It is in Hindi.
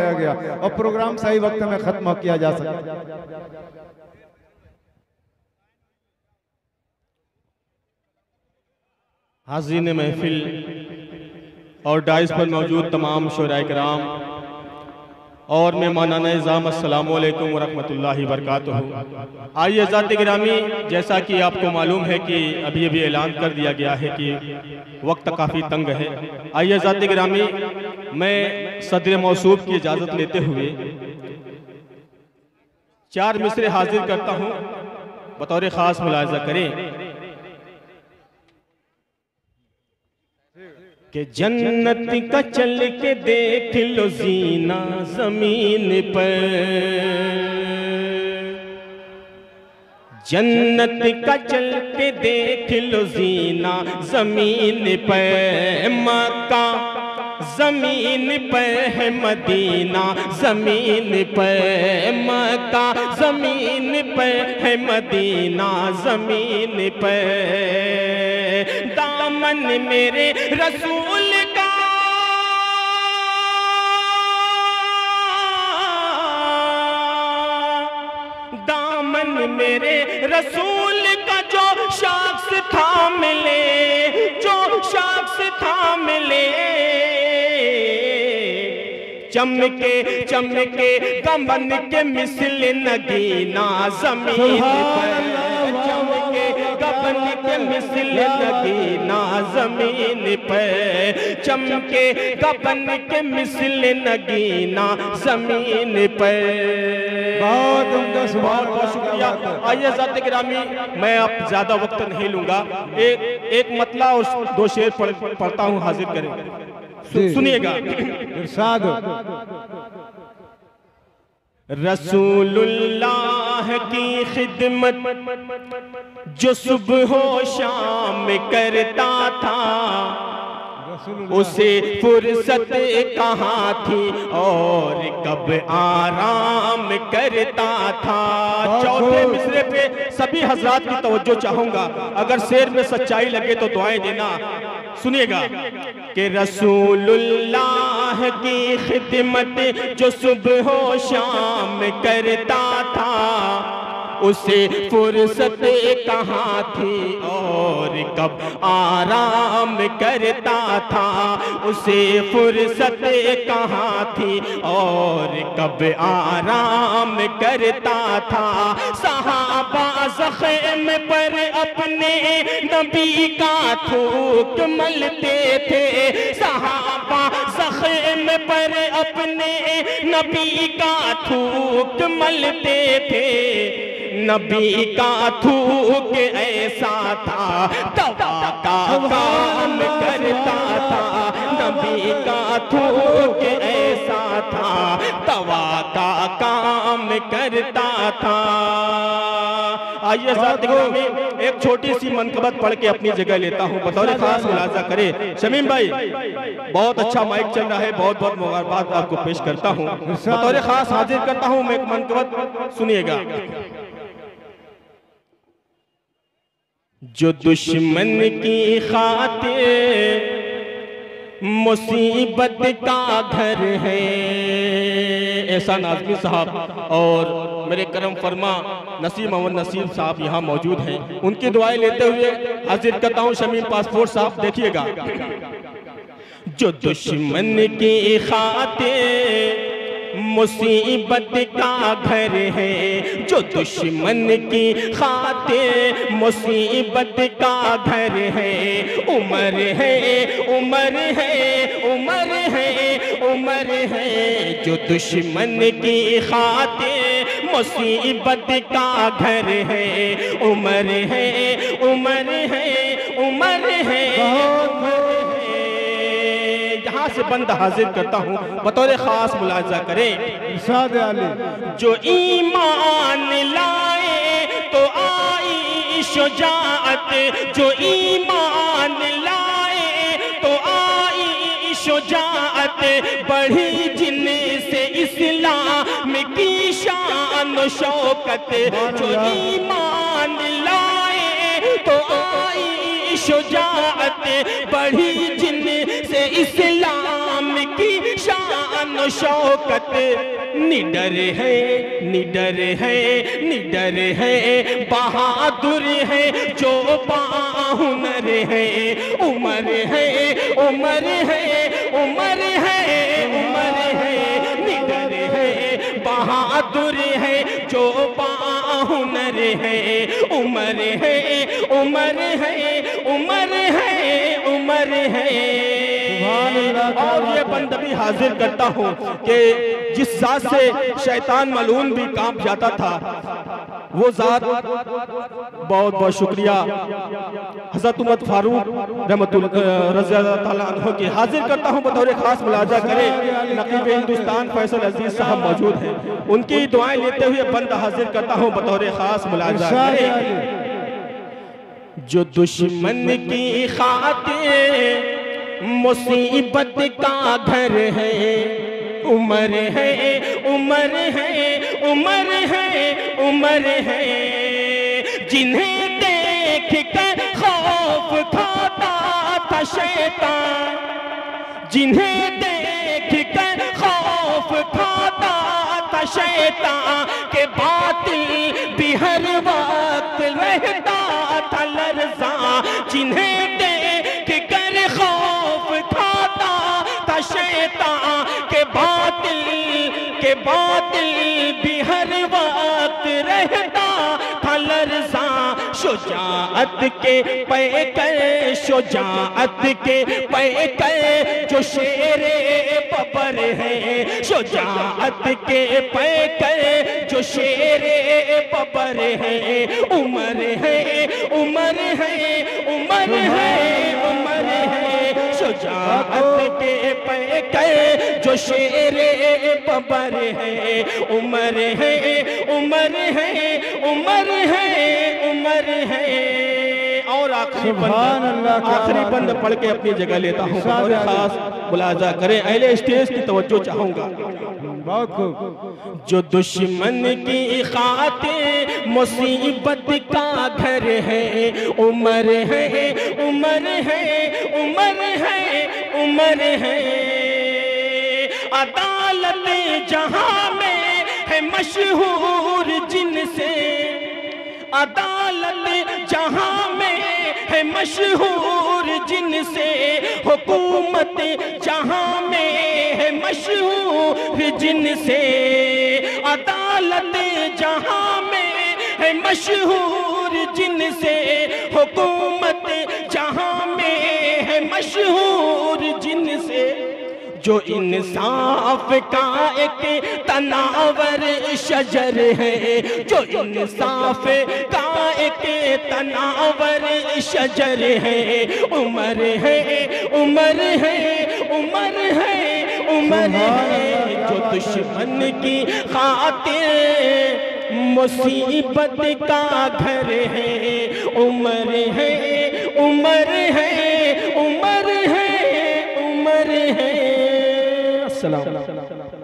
फरमाया गया और प्रोग्राम सही वक्त में खत्म किया जा सके। हाज़रीन महफिल और डाइस पर मौजूद तमाम शोराए किराम और मेहमानान इज़ाम, अस्सलामु अलैकुम व रहमतुल्लाहि व बरकातुहू। आइए हज़रात गिरामी, जैसा कि आपको मालूम है कि अभी अभी ऐलान कर दिया गया है कि वक्त काफ़ी तंग है। आइए हज़रात गिरामी, मैं सदर मौसूफ की इजाज़त लेते हुए 4 मिसरे हाजिर करता हूँ, बतौर ख़ास मुलाहिज़ा करें कि जन्नत का चल के देख लो जीना जमीन पर, जन्नत का चल के देख लो जीना जमीन पर। मक्का जमीन पर है, मदीना जमीन पर। मक्का जमीन पर है, मदीना जमीन पर। दामन मेरे रसूल का दामन मेरे रसूल का जो शख्स थाम ले, जो शख्स थाम ले। चमके चमके गमन के मिसल नगीना जमीन पर। चमके गमन के मिसल नगीना जमीन पर। चमके गबन के मिसल नगीना जमीन पर। बहुत शुक्रिया। आइए ज़ात गिरामी, मैं अब ज्यादा वक्त नहीं लूंगा, एक मतला और 2 शेर पढ़ता हूँ, हाजिर करें, सुनिएगा। इरशाद। रसूलुल्लाह की खिदमत जो सुबह हो शाम करता था, उसे फुर्सत कहाँ थी और कब आराम करता था। चौथे मिसरे पे सभी हजरात की तवज्जो चाहूंगा, अगर शेर में सच्चाई लगे तो दुआएं देना। सुनिएगा कि रसूलुल्लाह की खिदमत जो सुबह हो शाम करता था, उसे फुर्सत कहाँ थी और कब आराम करता था। उसे फुर्सत कहाँ थी और कब आराम करता था। सहाबा ज़ख़म पर अपने नबी का थूक मलते थे। सहाबा ज़ख़म पर अपने नबी का थूक मलते थे। नबी का थूक ऐसा था दवा का काम करता था। नबी का थूक ऐसा था दवा का काम करता था। आइए साथ में एक छोटी सी मनकबत पढ़ के अपनी जगह लेता हूँ, बतौर खास मुलाजा करे। शमीम भाई, बहुत अच्छा माइक चल रहा है, बहुत बहुत मुबारकबाद आपको पेश करता हूँ। बतौर खास हाजिर करता हूँ मैं एक मनकबत, सुनिएगा। जो दुश्मन की खातिर मुसीबत का घर है, ऐसा नाज़मी साहब और मेरे करम फरमा नसीम मोहम्मद नसीम साहब यहाँ मौजूद हैं, उनकी दुआएं लेते हुए हाजिर करता हूँ शमीम पासपोर्ट साहब। देखिएगा। जो दुश्मन की खातिर मुसीबत का घर है, जो दुश्मन की खातिर मुसीबत का घर है। उमर है उमर है उमर है उमर है, जो दुश्मन की खातिर मुसीबत का घर है। उमर है उमर है उमर है। से बंद हाजिर करता हूँ, बतौर खास मुलाजा करें। जो ईमान लाए तो आई शुजाअत, जो ईमान लाए तो आई शुजाअत। बढ़ी जिनसे इस्लाम की शान शौकत। जो ईमान लाए तो आई शुजाअत, बढ़ी जिनसे इस्लाम की शान शौकत, निडर है, निडर है, निडर है, बहादुर है जो बाहुनर है। उमर है, उमर है, उमर है, उमर है, निडर है, बहादुर है जो बाहुनर है। उमर है, उमर है, उमर है, उमर है। और ये बंद भी हाजिर करता हूँ कि जिस जात से शैतान मलून भी कांप जाता था, वो जात, बहुत बहुत शुक्रिया हज़रत उमर फारूक रज़ियल्लाहु अन्हु की हाजिर करता हूँ बतौर खास मुलाजा करे। नकीब हिंदुस्तान फैसल अजीज साहब मौजूद हैं, उनकी दुआएं लेते हुए बंद हाजिर करता हूँ बतौर खास मुलाजा करे। जो दुश्मन की खातिर मुसीबत का घर है, उमर है, उमर है, उमर है, उमर है, जिन्हें देख कर खौफ खाता था शैतान, जिन्हें देख कर खौफ खाता था शैतान, के बातिल भी हर वक्त रहता था लर्ज़ा, जिन्हें देख कर खौफ खाता था शैतान, के बातिल भी हर वक्त रहता था लर्ज़ा। शुजाअत के पैकर, शुजाअत के पैकर जो शेरे बबर है, शुजाअत के पैकर जो शेरे बबर है। उमर है, उमर है, उमर है, उमर है, शुजाअत के पैकर जो शेरे बबर है। उमर है, उमर है, उमर है, उमर है। और आखिरी बंद पढ़ के अपनी जगह लेता हूँ, खास मुलाजा करें, अहले स्टेज की तवज्जो चाहूंगा। जो दुश्मन की खातिर मुसीबत का घर है, उमर है, उमर है, उमर है, उमर है, अदालत जहां में है मशहूर जिनसे, अदालत जहां में है मशहूर जिनसे, हुकूमत जहां में है मशहूर जिनसे, अदालत जहां में है मशहूर जिनसे, हुकूमत जहां में है मशहूर जिनसे। जो इंसाफ का एक तनावर शजर है, जो इंसाफ का एक तनावर शजर है। उमर है, उमर है, उमर है, उमर है, जो दुश्मन की खातिर मुसीबत का घर है। उमर है, उमर है, उमर है, उमर है। अस्सलाम।